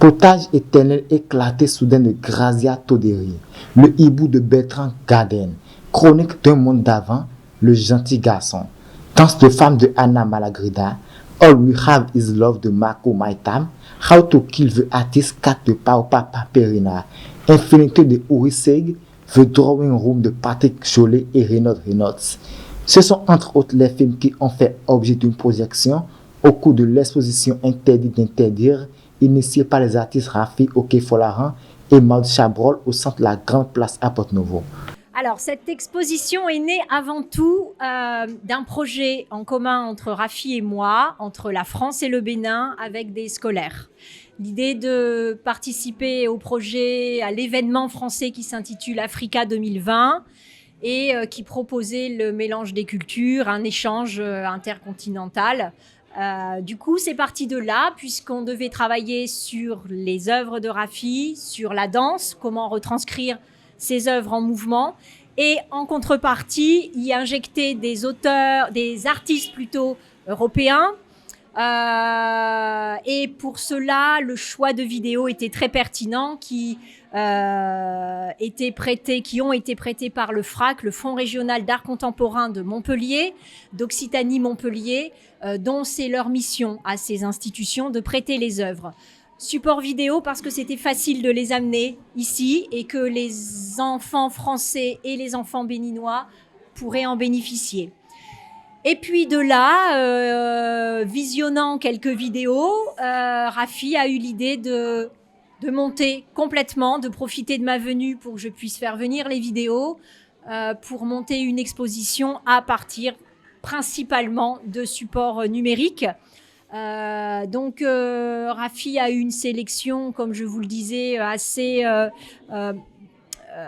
Potage éternel éclaté soudain de Grazia Toderi, le hibou de Bertrand Garden, chronique d'un monde d'avant, le gentil garçon, danse de femme de Anna Malagrida, All We Have Is Love de Marco Maitam, How to Kill the Artist 4 de Paupa Paperina, Infinité de Uri Seg, The Drawing Room de Patrick Cholet et Reynolds. Ce sont entre autres les films qui ont fait objet d'une projection au cours de l'exposition Interdit d'interdire, initiée par les artistes Rafi Oké-Folaran et Maud Chabrol au centre de la Grande Place à Porte-Nouveau. Alors, cette exposition est née avant tout d'un projet en commun entre Rafi et moi, entre la France et le Bénin, avec des scolaires. L'idée de participer au projet, à l'événement français qui s'intitule Africa 2020 et qui proposait le mélange des cultures, un échange intercontinental. Du coup, c'est parti de là, puisqu'on devait travailler sur les œuvres de Rafi, sur la danse, comment retranscrire ces œuvres en mouvement, et en contrepartie, y injecter des auteurs, des artistes plutôt européens. Et pour cela, le choix de vidéos était très pertinent, qui ont été prêtés par le FRAC, le Fonds régional d'art contemporain de Montpellier, d'Occitanie-Montpellier, dont c'est leur mission à ces institutions de prêter les œuvres. Support vidéo parce que c'était facile de les amener ici et que les enfants français et les enfants béninois pourraient en bénéficier. Et puis de là, visionnant quelques vidéos, Rafi a eu l'idée de monter complètement, de profiter de ma venue pour que je puisse faire venir les vidéos, pour monter une exposition à partir principalement de supports numériques. Donc Rafi a eu une sélection, comme je vous le disais,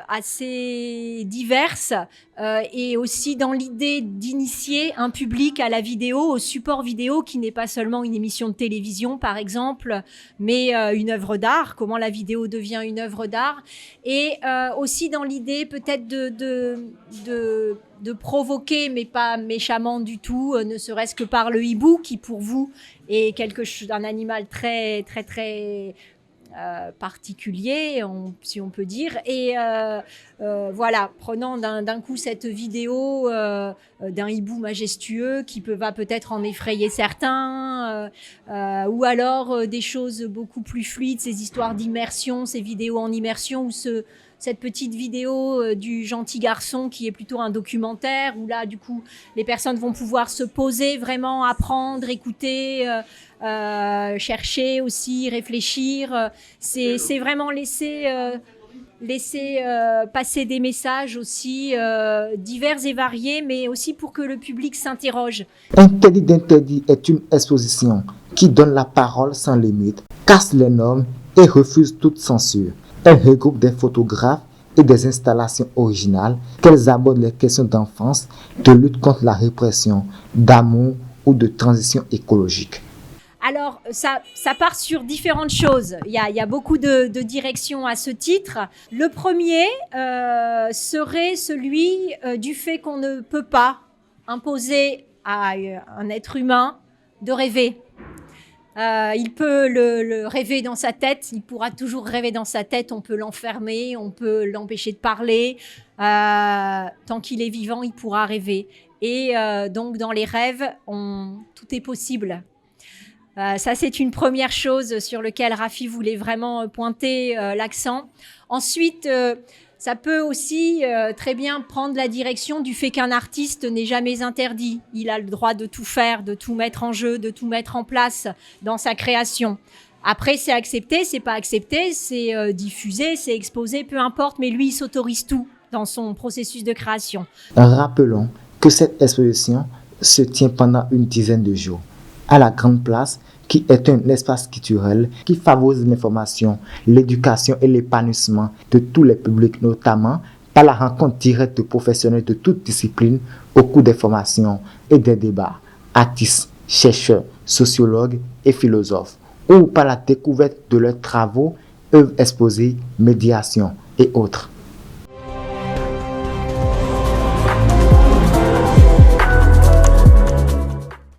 assez diverse et aussi dans l'idée d'initier un public à la vidéo, au support vidéo qui n'est pas seulement une émission de télévision par exemple, mais une œuvre d'art, comment la vidéo devient une œuvre d'art, et aussi dans l'idée peut-être de provoquer, mais pas méchamment du tout, ne serait-ce que par le hibou qui pour vous est un animal très très très particulier, si on peut dire. Et voilà, prenant d'un coup cette vidéo d'un hibou majestueux qui va peut-être en effrayer certains, ou alors des choses beaucoup plus fluides, ces histoires d'immersion, ces vidéos en immersion, ou cette petite vidéo du gentil garçon qui est plutôt un documentaire, où là, du coup, les personnes vont pouvoir se poser, vraiment apprendre, écouter, chercher aussi, réfléchir. C'est vraiment laisser passer des messages aussi divers et variés, mais aussi pour que le public s'interroge. Interdit d'interdit est une exposition qui donne la parole sans limite, casse les normes et refuse toute censure. Elle regroupe des photographes et des installations originales qu'elles abordent les questions d'enfance, de lutte contre la répression, d'amour ou de transition écologique. Alors, ça part sur différentes choses. Il y a beaucoup de directions à ce titre. Le premier serait celui du fait qu'on ne peut pas imposer à un être humain de rêver. Il peut le rêver dans sa tête, il pourra toujours rêver dans sa tête, on peut l'enfermer, on peut l'empêcher de parler. Tant qu'il est vivant, il pourra rêver. Et donc, dans les rêves, tout est possible. Ça, c'est une première chose sur laquelle Rafi voulait vraiment pointer l'accent. Ensuite, ça peut aussi très bien prendre la direction du fait qu'un artiste n'est jamais interdit. Il a le droit de tout faire, de tout mettre en jeu, de tout mettre en place dans sa création. Après, c'est accepté, c'est pas accepté, c'est diffusé, c'est exposé, peu importe, mais lui, il s'autorise tout dans son processus de création. Rappelons que cette exposition se tient pendant une dizaine de jours à la Grande Place, qui est un espace culturel qui favorise l'information, l'éducation et l'épanouissement de tous les publics, notamment par la rencontre directe de professionnels de toutes disciplines au cours des formations et des débats, artistes, chercheurs, sociologues et philosophes, ou par la découverte de leurs travaux, œuvres exposées, médiation et autres.